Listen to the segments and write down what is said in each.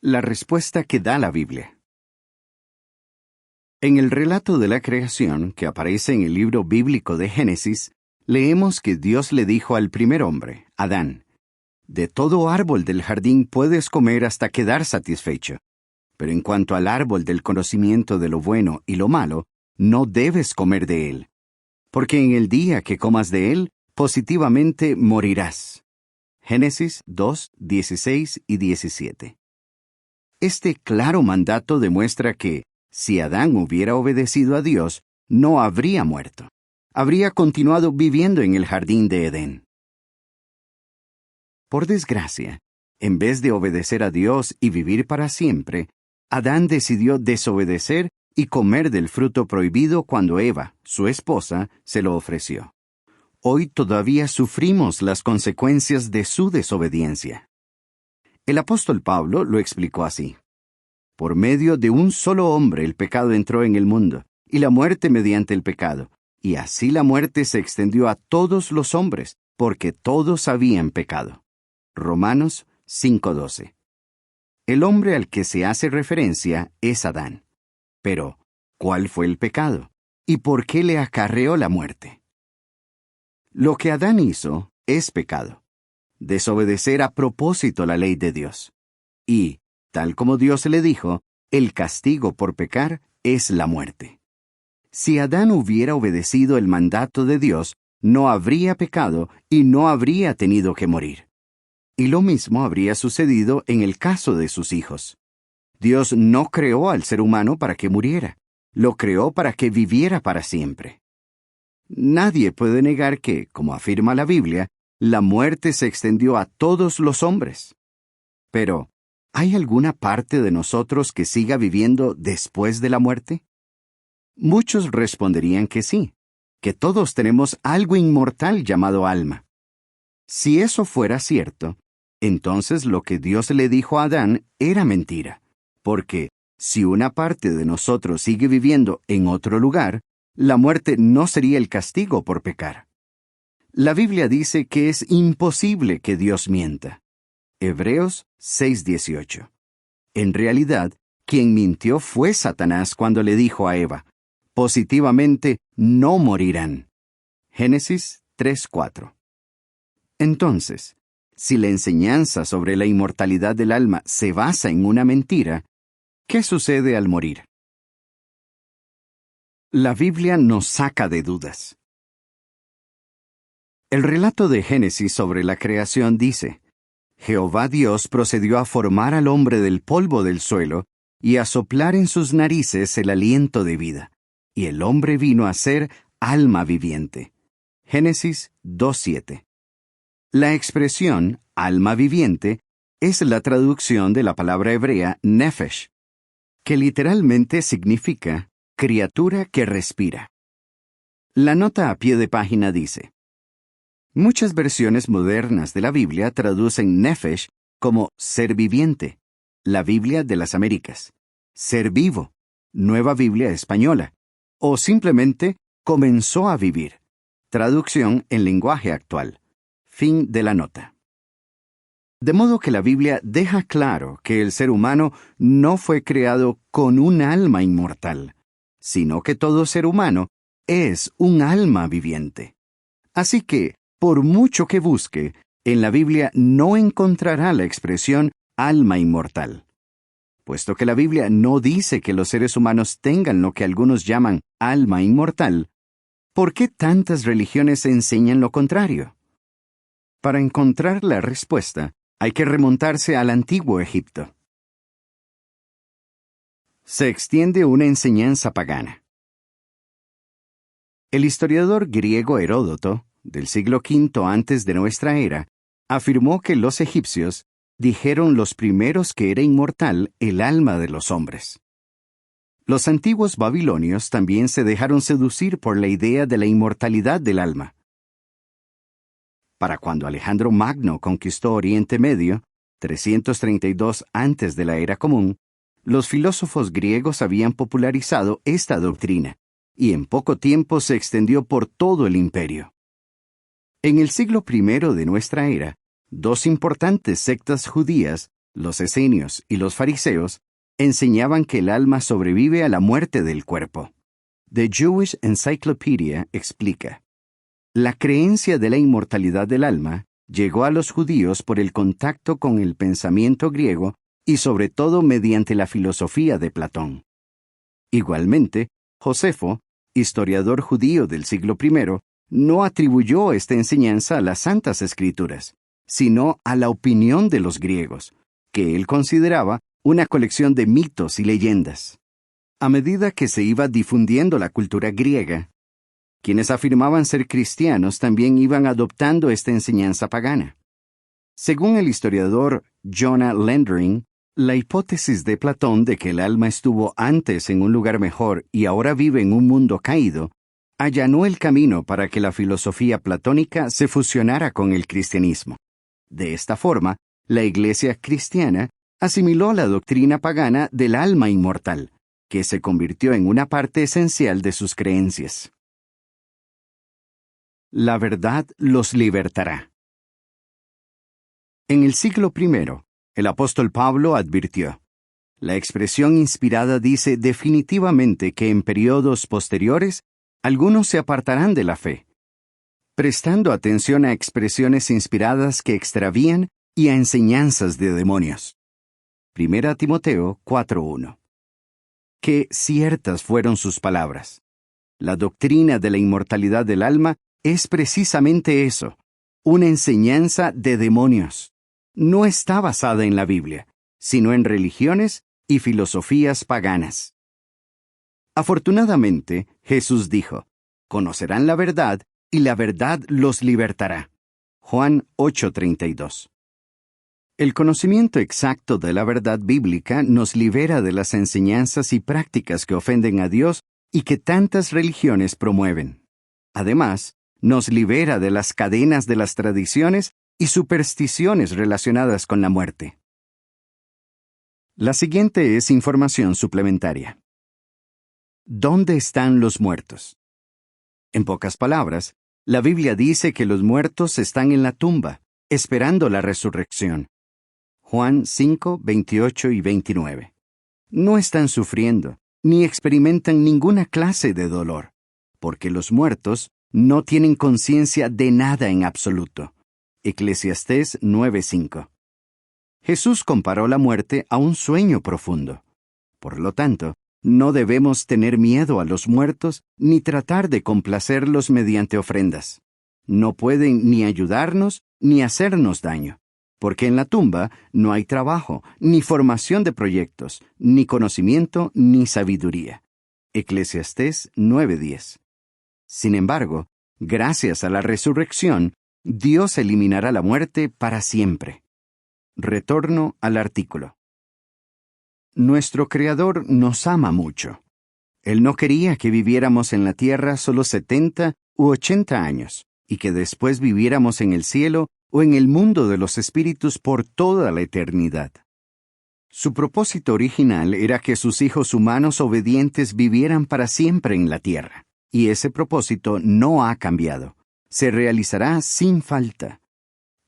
La respuesta que da la Biblia. En el relato de la creación que aparece en el libro bíblico de Génesis, leemos que Dios le dijo al primer hombre, Adán, «De todo árbol del jardín puedes comer hasta quedar satisfecho, pero en cuanto al árbol del conocimiento de lo bueno y lo malo, no debes comer de él, porque en el día que comas de él, positivamente morirás». Génesis 2, 16 y 17. Este claro mandato demuestra que, si Adán hubiera obedecido a Dios, no habría muerto. Habría continuado viviendo en el jardín de Edén. Por desgracia, en vez de obedecer a Dios y vivir para siempre, Adán decidió desobedecer y comer del fruto prohibido cuando Eva, su esposa, se lo ofreció. Hoy todavía sufrimos las consecuencias de su desobediencia. El apóstol Pablo lo explicó así. Por medio de un solo hombre el pecado entró en el mundo, y la muerte mediante el pecado, y así la muerte se extendió a todos los hombres, porque todos habían pecado. Romanos 5:12. El hombre al que se hace referencia es Adán. Pero, ¿cuál fue el pecado? ¿Y por qué le acarreó la muerte? Lo que Adán hizo es pecado. Desobedecer a propósito la ley de Dios. Y, tal como Dios le dijo, el castigo por pecar es la muerte. Si Adán hubiera obedecido el mandato de Dios, no habría pecado y no habría tenido que morir. Y lo mismo habría sucedido en el caso de sus hijos. Dios no creó al ser humano para que muriera, lo creó para que viviera para siempre. Nadie puede negar que, como afirma la Biblia, la muerte se extendió a todos los hombres. Pero, ¿hay alguna parte de nosotros que siga viviendo después de la muerte? Muchos responderían que sí, que todos tenemos algo inmortal llamado alma. Si eso fuera cierto, entonces lo que Dios le dijo a Adán era mentira, porque si una parte de nosotros sigue viviendo en otro lugar, la muerte no sería el castigo por pecar. La Biblia dice que es imposible que Dios mienta. Hebreos 6:18. En realidad, quien mintió fue Satanás cuando le dijo a Eva, positivamente no morirán. Génesis 3:4. Entonces, si la enseñanza sobre la inmortalidad del alma se basa en una mentira, ¿qué sucede al morir? La Biblia nos saca de dudas. El relato de Génesis sobre la creación dice, Jehová Dios procedió a formar al hombre del polvo del suelo y a soplar en sus narices el aliento de vida, y el hombre vino a ser alma viviente. Génesis 2:7. La expresión alma viviente es la traducción de la palabra hebrea nefesh, que literalmente significa criatura que respira. La nota a pie de página dice, muchas versiones modernas de la Biblia traducen nefesh como ser viviente, la Biblia de las Américas, ser vivo, Nueva Biblia Española, o simplemente comenzó a vivir, traducción en lenguaje actual. Fin de la nota. De modo que la Biblia deja claro que el ser humano no fue creado con un alma inmortal, sino que todo ser humano es un alma viviente. Así que, por mucho que busque, en la Biblia no encontrará la expresión alma inmortal. Puesto que la Biblia no dice que los seres humanos tengan lo que algunos llaman alma inmortal, ¿por qué tantas religiones enseñan lo contrario? Para encontrar la respuesta, hay que remontarse al antiguo Egipto. Se extiende una enseñanza pagana. El historiador griego Heródoto, del siglo V antes de nuestra era, afirmó que los egipcios dijeron los primeros que era inmortal el alma de los hombres. Los antiguos babilonios también se dejaron seducir por la idea de la inmortalidad del alma. Para cuando Alejandro Magno conquistó Oriente Medio, 332 antes de la era común, los filósofos griegos habían popularizado esta doctrina, y en poco tiempo se extendió por todo el imperio. En el siglo I de nuestra era, dos importantes sectas judías Los esenios y los fariseos enseñaban que el alma sobrevive a la muerte del cuerpo. The Jewish Encyclopedia explica: la creencia de la inmortalidad del alma llegó a los judíos por el contacto con el pensamiento griego y sobre todo mediante la filosofía de Platón. Igualmente, Josefo, historiador judío del siglo I, no atribuyó esta enseñanza a las Santas Escrituras, sino a la opinión de los griegos, que él consideraba una colección de mitos y leyendas. A medida que se iba difundiendo la cultura griega, quienes afirmaban ser cristianos también iban adoptando esta enseñanza pagana. Según el historiador Jonah Lendering, la hipótesis de Platón de que el alma estuvo antes en un lugar mejor y ahora vive en un mundo caído, allanó el camino para que la filosofía platónica se fusionara con el cristianismo. De esta forma, la Iglesia cristiana asimiló la doctrina pagana del alma inmortal, que se convirtió en una parte esencial de sus creencias. La verdad los libertará. En el siglo I, el apóstol Pablo advirtió: la expresión inspirada dice definitivamente que en periodos posteriores algunos se apartarán de la fe, prestando atención a expresiones inspiradas que extravían y a enseñanzas de demonios. 1 Timoteo 4:1. Qué ciertas fueron sus palabras. La doctrina de la inmortalidad del alma es precisamente eso, una enseñanza de demonios. No está basada en la Biblia, sino en religiones y filosofías paganas. Afortunadamente, Jesús dijo: conocerán la verdad y la verdad los libertará. Juan 8:32. El conocimiento exacto de la verdad bíblica nos libera de las enseñanzas y prácticas que ofenden a Dios y que tantas religiones promueven. Además, nos libera de las cadenas de las tradiciones y supersticiones relacionadas con la muerte. La siguiente es información suplementaria. ¿Dónde están los muertos? En pocas palabras, la Biblia dice que los muertos están en la tumba, esperando la resurrección. Juan 5, 28 y 29. No están sufriendo, ni experimentan ninguna clase de dolor, porque los muertos no tienen conciencia de nada en absoluto. Eclesiastés 9:5. Jesús comparó la muerte a un sueño profundo. Por lo tanto, no debemos tener miedo a los muertos ni tratar de complacerlos mediante ofrendas. No pueden ni ayudarnos ni hacernos daño, porque en la tumba no hay trabajo, ni formación de proyectos, ni conocimiento, ni sabiduría. Eclesiastés 9:10. Sin embargo, gracias a la resurrección, Dios eliminará la muerte para siempre. Retorno al artículo. Nuestro Creador nos ama mucho. Él no quería que viviéramos en la tierra solo 70 u 80 años, y que después viviéramos en el cielo o en el mundo de los espíritus por toda la eternidad. Su propósito original era que sus hijos humanos obedientes vivieran para siempre en la tierra, y ese propósito no ha cambiado. Se realizará sin falta.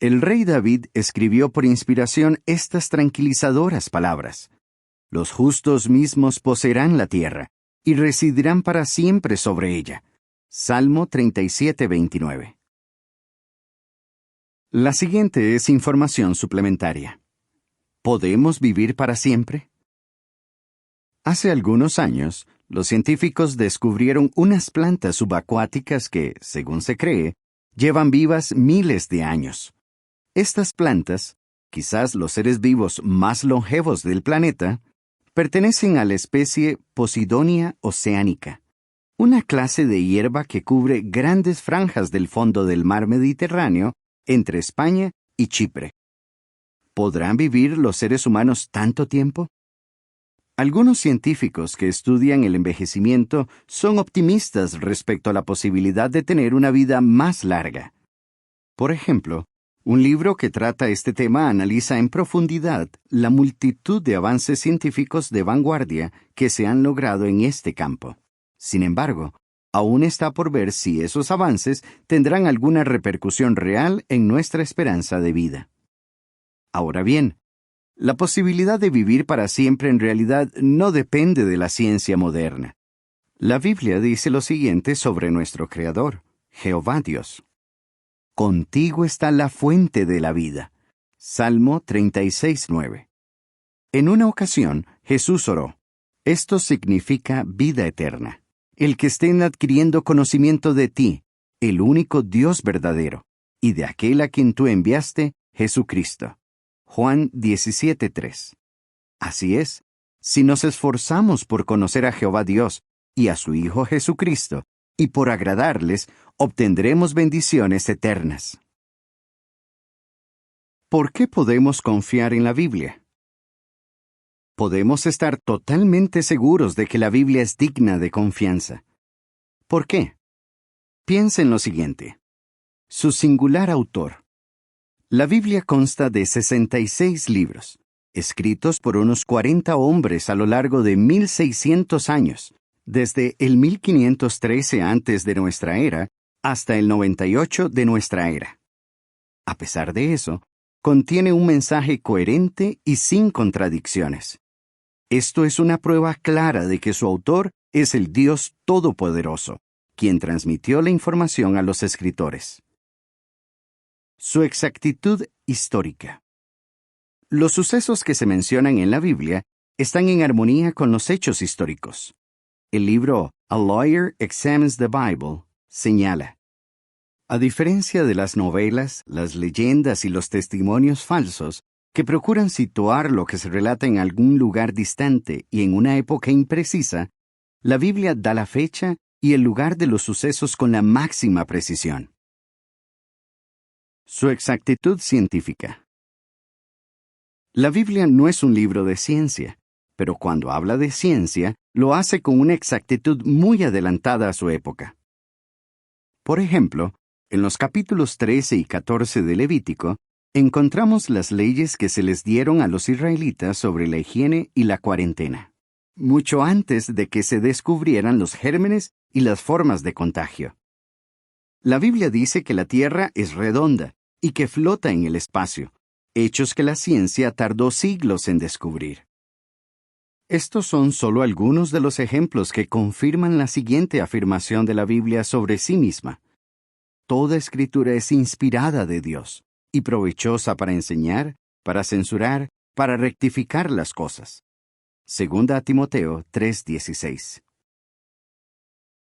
El rey David escribió por inspiración estas tranquilizadoras palabras: los justos mismos poseerán la tierra, y residirán para siempre sobre ella. Salmo 37:29. La siguiente es información suplementaria. ¿Podemos vivir para siempre? Hace algunos años, los científicos descubrieron unas plantas subacuáticas que, según se cree, llevan vivas miles de años. Estas plantas, quizás los seres vivos más longevos del planeta, pertenecen a la especie Posidonia oceanica, una clase de hierba que cubre grandes franjas del fondo del mar Mediterráneo entre España y Chipre. ¿Podrán vivir los seres humanos tanto tiempo? Algunos científicos que estudian el envejecimiento son optimistas respecto a la posibilidad de tener una vida más larga. Por ejemplo, un libro que trata este tema analiza en profundidad la multitud de avances científicos de vanguardia que se han logrado en este campo. Sin embargo, aún está por ver si esos avances tendrán alguna repercusión real en nuestra esperanza de vida. Ahora bien, La posibilidad de vivir para siempre en realidad no depende de la ciencia moderna. La Biblia dice lo siguiente sobre nuestro Creador, Jehová Dios. Contigo está la fuente de la vida. Salmo 36:9. En una ocasión, Jesús oró. Esto significa vida eterna. El que estén adquiriendo conocimiento de ti, el único Dios verdadero, y de aquel a quien tú enviaste, Jesucristo. Juan 17:3. Así es, si nos esforzamos por conocer a Jehová Dios y a su Hijo Jesucristo, y por agradarles, obtendremos bendiciones eternas. ¿Por qué podemos confiar en la Biblia? Podemos estar totalmente seguros de que la Biblia es digna de confianza. ¿Por qué? Piensa en lo siguiente. Su singular autor. La Biblia consta de 66 libros, escritos por unos 40 hombres a lo largo de 1600 años, desde el 1513 antes de nuestra era hasta el 98 de nuestra era. A pesar de eso, contiene un mensaje coherente y sin contradicciones. Esto es una prueba clara de que su autor es el Dios Todopoderoso, quien transmitió la información a los escritores. Su exactitud histórica. Los sucesos que se mencionan en la Biblia están en armonía con los hechos históricos. El libro A Lawyer Examines the Bible señala: a diferencia de las novelas, las leyendas y los testimonios falsos, que procuran situar lo que se relata en algún lugar distante y en una época imprecisa, la Biblia da la fecha y el lugar de los sucesos con la máxima precisión. Su exactitud científica. La Biblia no es un libro de ciencia, pero cuando habla de ciencia, lo hace con una exactitud muy adelantada a su época. Por ejemplo, en los capítulos 13 y 14 de Levítico, encontramos las leyes que se les dieron a los israelitas sobre la higiene y la cuarentena, mucho antes de que se descubrieran los gérmenes y las formas de contagio. La Biblia dice que la Tierra es redonda y que flota en el espacio, hechos que la ciencia tardó siglos en descubrir. Estos son solo algunos de los ejemplos que confirman la siguiente afirmación de la Biblia sobre sí misma. Toda escritura es inspirada de Dios y provechosa para enseñar, para censurar, para rectificar las cosas. Segunda a Timoteo 3:16.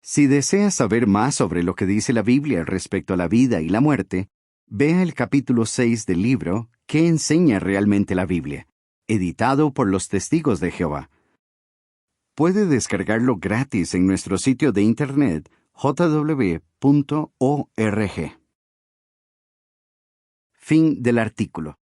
Si deseas saber más sobre lo que dice la Biblia respecto a la vida y la muerte, vea el capítulo 6 del libro ¿Qué enseña realmente la Biblia?, editado por los Testigos de Jehová. Puede descargarlo gratis en nuestro sitio de internet jw.org. Fin del artículo.